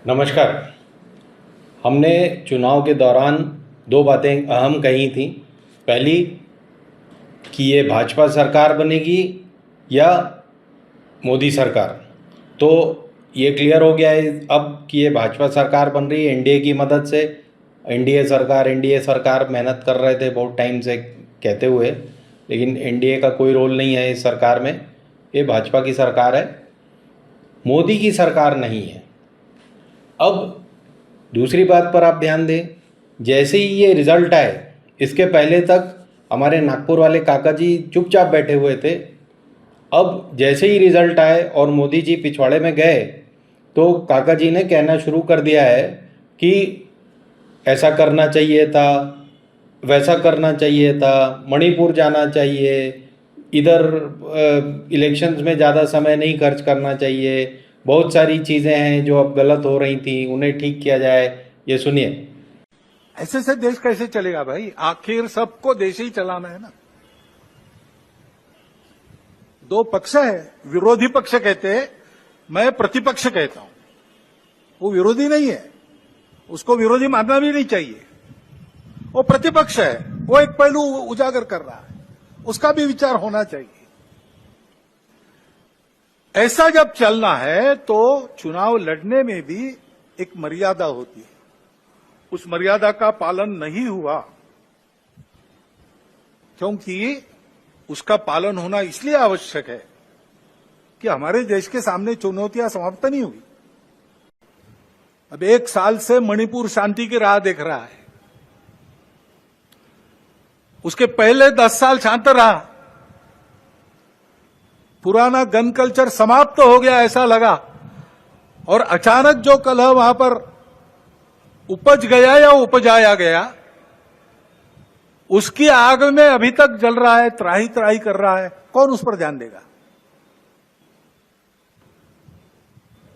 नमस्कार। हमने चुनाव के दौरान दो बातें अहम कही थी। पहली कि ये भाजपा सरकार बनेगी या मोदी सरकार। तो ये क्लियर हो गया है अब कि ये भाजपा सरकार बन रही है एनडीए की मदद से। एनडीए सरकार मेहनत कर रहे थे बहुत टाइम से कहते हुए, लेकिन एनडीए का कोई रोल नहीं है इस सरकार में। ये भाजपा की सरकार है, मोदी की सरकार नहीं है। अब दूसरी बात पर आप ध्यान दें, जैसे ही ये रिज़ल्ट आए, इसके पहले तक हमारे नागपुर वाले काका जी चुपचाप बैठे हुए थे। अब जैसे ही रिज़ल्ट आए और मोदी जी पिछवाड़े में गए तो काका जी ने कहना शुरू कर दिया है कि ऐसा करना चाहिए था, वैसा करना चाहिए था, मणिपुर जाना चाहिए, इधर इलेक्शंस में ज़्यादा समय नहीं खर्च करना चाहिए, बहुत सारी चीज़ें हैं जो अब गलत हो रही थी उन्हें ठीक किया जाए। ये सुनिए। ऐसे से देश कैसे चलेगा भाई? आखिर सबको देश ही चलाना है ना। दो पक्ष है, विरोधी पक्ष कहते हैं, मैं प्रतिपक्ष कहता हूं। वो विरोधी नहीं है, उसको विरोधी मानना भी नहीं चाहिए। वो प्रतिपक्ष है, वो एक पहलू उजागर कर रहा है, उसका भी विचार होना चाहिए। ऐसा जब चलना है तो चुनाव लड़ने में भी एक मर्यादा होती है। उस मर्यादा का पालन नहीं हुआ, क्योंकि उसका पालन होना इसलिए आवश्यक है कि हमारे देश के सामने चुनौतियां समाप्त नहीं हुई। अब 1 साल से मणिपुर शांति की राह देख रहा है, उसके पहले 10 साल शांत रहा। पुराना गन कल्चर समाप्त हो गया ऐसा लगा, और अचानक जो कलह वहां पर उपज गया या उपजाया गया, उसकी आग में अभी तक जल रहा है, त्राही त्राही कर रहा है। कौन उस पर ध्यान देगा?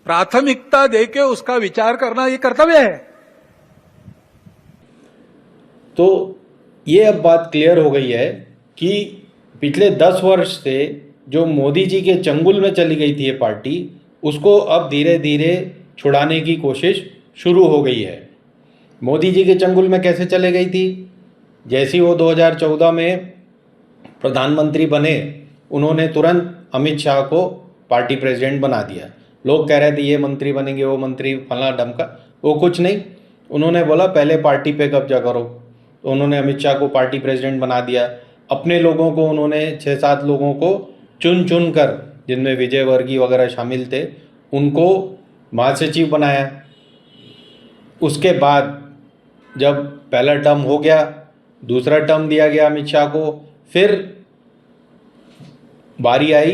प्राथमिकता देके उसका विचार करना ये कर्तव्य है। तो ये अब बात क्लियर हो गई है कि पिछले 10 वर्ष से जो मोदी जी के चंगुल में चली गई थी ये पार्टी, उसको अब धीरे धीरे छुड़ाने की कोशिश शुरू हो गई है। मोदी जी के चंगुल में कैसे चले गई थी? जैसे ही वो 2014 में प्रधानमंत्री बने, उन्होंने तुरंत अमित शाह को पार्टी प्रेसिडेंट बना दिया। लोग कह रहे थे ये मंत्री बनेंगे, वो मंत्री, फला ढमका। वो कुछ नहीं, उन्होंने बोला पहले पार्टी पे कब्जा करो। तो उन्होंने अमित शाह को पार्टी प्रेसिडेंट बना दिया। अपने लोगों को उन्होंने 6-7 लोगों को चुन चुन कर, जिनमें विजय वर्गीय वगैरह शामिल थे, उनको महासचिव बनाया। उसके बाद जब पहला टर्म हो गया, दूसरा टर्म दिया गया अमित शाह को, फिर बारी आई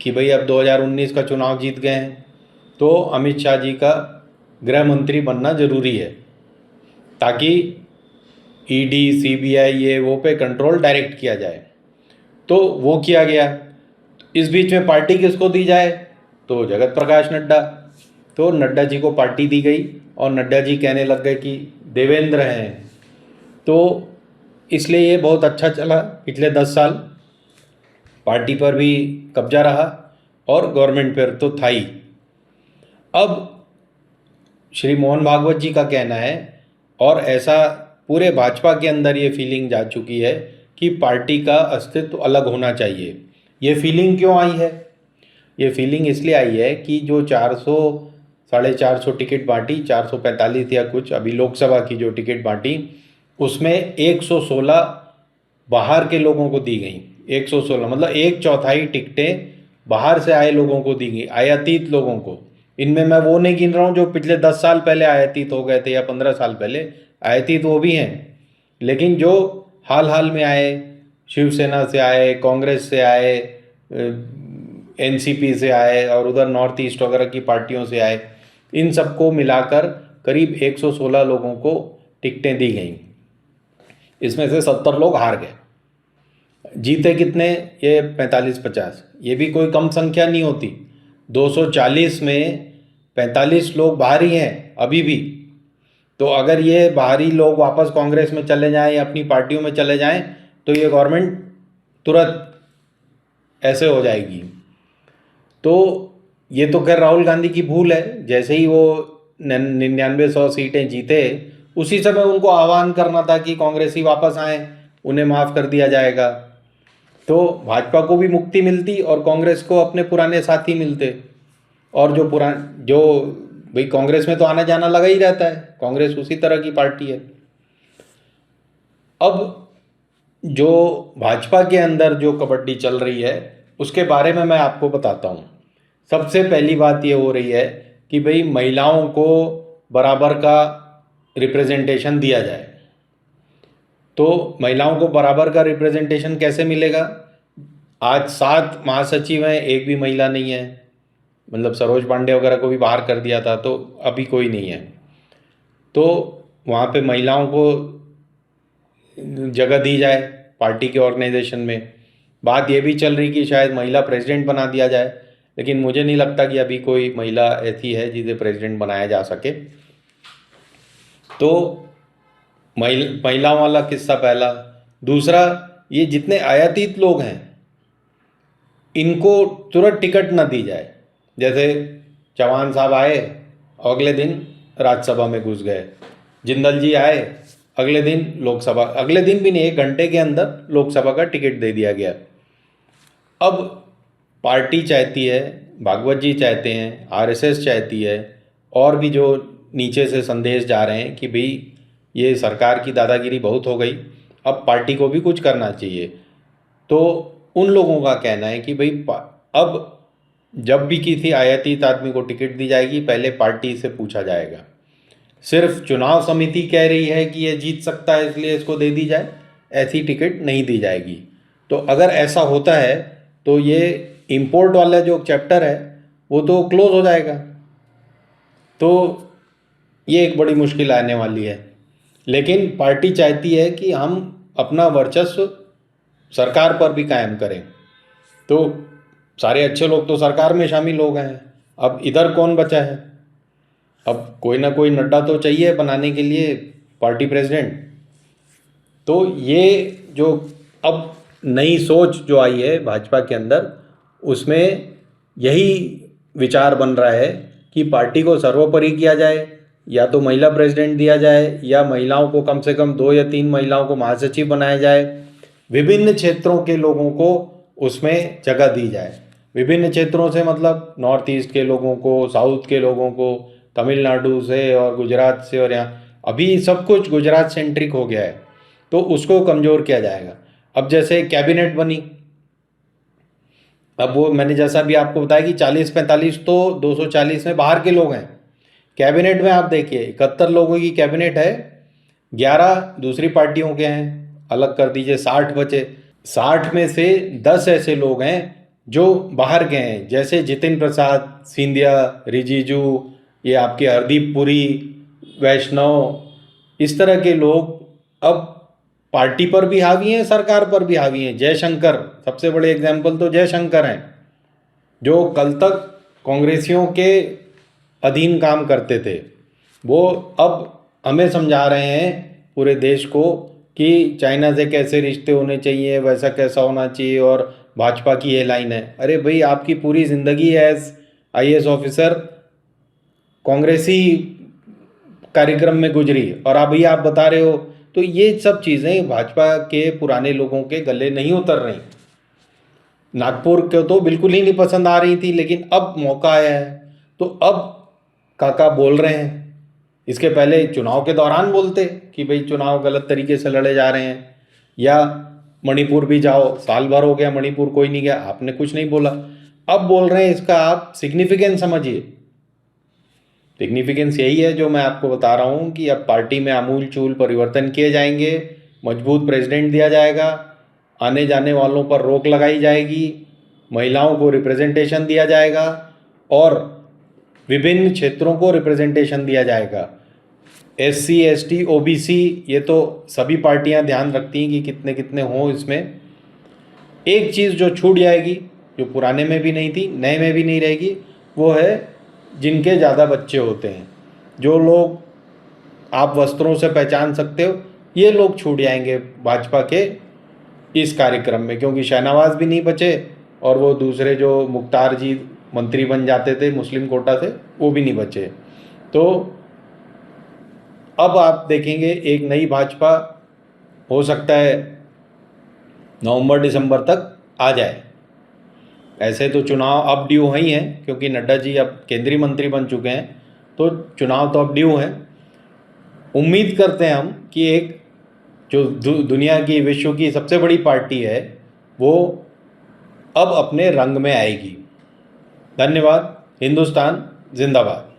कि भाई अब 2019 का चुनाव जीत गए हैं तो अमित शाह जी का गृह मंत्री बनना ज़रूरी है, ताकि ईडी सीबीआई ये वो पे कंट्रोल डायरेक्ट किया जाए। तो वो किया गया। इस बीच में पार्टी किसको दी जाए? तो जगत प्रकाश नड्डा। तो नड्डा जी को पार्टी दी गई और नड्डा जी कहने लग गए कि देवेंद्र हैं। तो इसलिए ये बहुत अच्छा चला। पिछले 10 साल पार्टी पर भी कब्जा रहा और गवर्नमेंट पर तो था ही। अब श्री मोहन भागवत जी का कहना है, और ऐसा पूरे भाजपा के अंदर ये फीलिंग जा चुकी है कि पार्टी का अस्तित्व अलग होना चाहिए। ये फीलिंग क्यों आई है? ये फीलिंग इसलिए आई है कि जो 400 450 टिकट बांटी, 445 या कुछ अभी लोकसभा की जो टिकट बांटी, उसमें 116 बाहर के लोगों को दी गई। 116 मतलब 1/4 टिकटें बाहर से आए लोगों को दी गई, आयातित लोगों को। इनमें मैं वो नहीं गिन रहा हूँ जो पिछले 10 साल पहले आयातित हो गए थे या 15 साल पहले। आयातित वो भी हैं, लेकिन जो हाल हाल में आए, शिवसेना से आए, कांग्रेस से आए, एनसीपी से आए और उधर नॉर्थ ईस्ट वगैरह की पार्टियों से आए, इन सबको मिलाकर करीब 116 लोगों को टिकटें दी गई। इसमें से 70 लोग हार गए। जीते कितने? ये 45-50। ये भी कोई कम संख्या नहीं होती। 240 में 45 लोग बाहरी हैं अभी भी। तो अगर ये बाहरी लोग वापस कांग्रेस में चले जाएं या अपनी पार्टियों में चले जाएं तो ये गवर्नमेंट तुरंत ऐसे हो जाएगी। तो ये तो खैर राहुल गांधी की भूल है, जैसे ही वो 9900 सीटें जीते उसी समय उनको आह्वान करना था कि कांग्रेसी वापस आए, उन्हें माफ़ कर दिया जाएगा, तो भाजपा को भी मुक्ति मिलती और कांग्रेस को अपने पुराने साथी मिलते। और जो भाई कांग्रेस में तो आना जाना लगा ही रहता है, कांग्रेस उसी तरह की पार्टी है। अब जो भाजपा के अंदर जो कबड्डी चल रही है उसके बारे में मैं आपको बताता हूँ। सबसे पहली बात ये हो रही है कि भाई महिलाओं को बराबर का रिप्रेजेंटेशन दिया जाए। तो महिलाओं को बराबर का रिप्रेजेंटेशन कैसे मिलेगा? आज 7 महासचिव हैं, एक भी महिला नहीं है। मतलब सरोज पांडे वगैरह को भी बाहर कर दिया था, तो अभी कोई नहीं है। तो वहाँ पे महिलाओं को जगह दी जाए पार्टी के ऑर्गेनाइजेशन में। बात ये भी चल रही कि शायद महिला प्रेसिडेंट बना दिया जाए, लेकिन मुझे नहीं लगता कि अभी कोई महिला ऐसी है जिसे प्रेसिडेंट बनाया जा सके। तो महिलाओं वाला किस्सा पहला। दूसरा, ये जितने आयातित लोग हैं इनको तुरंत टिकट न दी जाए। जैसे चौहान साहब आए, अगले दिन राज्यसभा में घुस गए। जिंदल जी आए, अगले दिन लोकसभा, अगले दिन भी नहीं, 1 घंटे के अंदर लोकसभा का टिकट दे दिया गया। अब पार्टी चाहती है, भागवत जी चाहते हैं, आरएसएस चाहती है, और भी जो नीचे से संदेश जा रहे हैं कि भाई ये सरकार की दादागिरी बहुत हो गई, अब पार्टी को भी कुछ करना चाहिए। तो उन लोगों का कहना है कि भाई अब जब भी किसी आयातित आदमी को टिकट दी जाएगी पहले पार्टी से पूछा जाएगा। सिर्फ चुनाव समिति कह रही है कि ये जीत सकता है इसलिए इसको दे दी जाए, ऐसी टिकट नहीं दी जाएगी। तो अगर ऐसा होता है तो ये इंपोर्ट वाला जो चैप्टर है वो तो क्लोज हो जाएगा। तो ये एक बड़ी मुश्किल आने वाली है। लेकिन पार्टी चाहती है कि हम अपना वर्चस्व सरकार पर भी कायम करें। तो सारे अच्छे लोग तो सरकार में शामिल हो गए हैं, अब इधर कौन बचा है? अब कोई ना कोई नड्डा तो चाहिए बनाने के लिए पार्टी प्रेसिडेंट। तो ये जो अब नई सोच जो आई है भाजपा के अंदर, उसमें यही विचार बन रहा है कि पार्टी को सर्वोपरि किया जाए, या तो महिला प्रेसिडेंट दिया जाए, या महिलाओं को कम से कम 2 या 3 महिलाओं को महासचिव बनाया जाए। विभिन्न क्षेत्रों के लोगों को उसमें जगह दी जाए। विभिन्न क्षेत्रों से मतलब नॉर्थ ईस्ट के लोगों को, साउथ के लोगों को, तमिलनाडु से और गुजरात से, और यहाँ अभी सब कुछ गुजरात सेंट्रिक हो गया है, तो उसको कमज़ोर किया जाएगा। अब जैसे कैबिनेट बनी, अब वो मैंने जैसा भी आपको बताया कि 40-45 तो 240 में बाहर के लोग हैं। कैबिनेट में आप देखिए 71 लोगों की कैबिनेट है, 11 दूसरी पार्टियों के हैं, अलग कर दीजिए 60 बचे। 60 में से 10 ऐसे लोग हैं जो बाहर गए हैं, जैसे जितिन प्रसाद, सिंधिया, रिजिजू, ये आपके हरदीप पुरी, वैष्णव, इस तरह के लोग अब पार्टी पर भी हावी हैं, सरकार पर भी हावी हैं। जयशंकर, सबसे बड़े एग्जाम्पल तो जयशंकर हैं, जो कल तक कांग्रेसियों के अधीन काम करते थे। वो अब हमें समझा रहे हैं पूरे देश को कि चाइना से कैसे रिश्ते होने चाहिए, वैसा कैसा होना चाहिए, और भाजपा की ये लाइन है। अरे भाई, आपकी पूरी ज़िंदगी एज आईएएस ऑफिसर कांग्रेसी कार्यक्रम में गुजरी और अभी आप बता रहे हो, तो ये सब चीज़ें भाजपा के पुराने लोगों के गले नहीं उतर रही। नागपुर को तो बिल्कुल ही नहीं पसंद आ रही थी, लेकिन अब मौका आया है तो अब काका बोल रहे हैं। इसके पहले चुनाव के दौरान बोलते कि भाई चुनाव गलत तरीके से लड़े जा रहे हैं, या मणिपुर भी जाओ, साल भर हो गया मणिपुर कोई नहीं गया, आपने कुछ नहीं बोला। अब बोल रहे हैं, इसका आप सिग्निफिकेंस समझिए। सिग्निफिकेंस यही है जो मैं आपको बता रहा हूँ कि अब पार्टी में आमूल चूल परिवर्तन किए जाएंगे, मजबूत प्रेसिडेंट दिया जाएगा, आने जाने वालों पर रोक लगाई जाएगी, महिलाओं को रिप्रेजेंटेशन दिया जाएगा, और विभिन्न क्षेत्रों को रिप्रेजेंटेशन दिया जाएगा। SC ST OBC, ये तो सभी पार्टियां ध्यान रखती हैं कि कितने कितने हों इसमें। एक चीज़ जो छूट जाएगी, जो पुराने में भी नहीं थी, नए में भी नहीं रहेगी, वो है जिनके ज़्यादा बच्चे होते हैं। जो लोग आप वस्त्रों से पहचान सकते हो, ये लोग छूट जाएंगे भाजपा के इस कार्यक्रम में, क्योंकि शहनवाज भी नहीं बचे और वो दूसरे जो मुख्तार जी मंत्री बन जाते थे मुस्लिम कोटा से, वो भी नहीं बचे। तो अब आप देखेंगे एक नई भाजपा हो सकता है नवंबर दिसंबर तक आ जाए। ऐसे तो चुनाव अब ड्यू ही हैं, क्योंकि नड्डा जी अब केंद्रीय मंत्री बन चुके हैं, तो चुनाव तो अब ड्यू हैं। उम्मीद करते हैं हम कि एक जो दुनिया की, विश्व की सबसे बड़ी पार्टी है, वो अब अपने रंग में आएगी। धन्यवाद। हिंदुस्तान जिंदाबाद।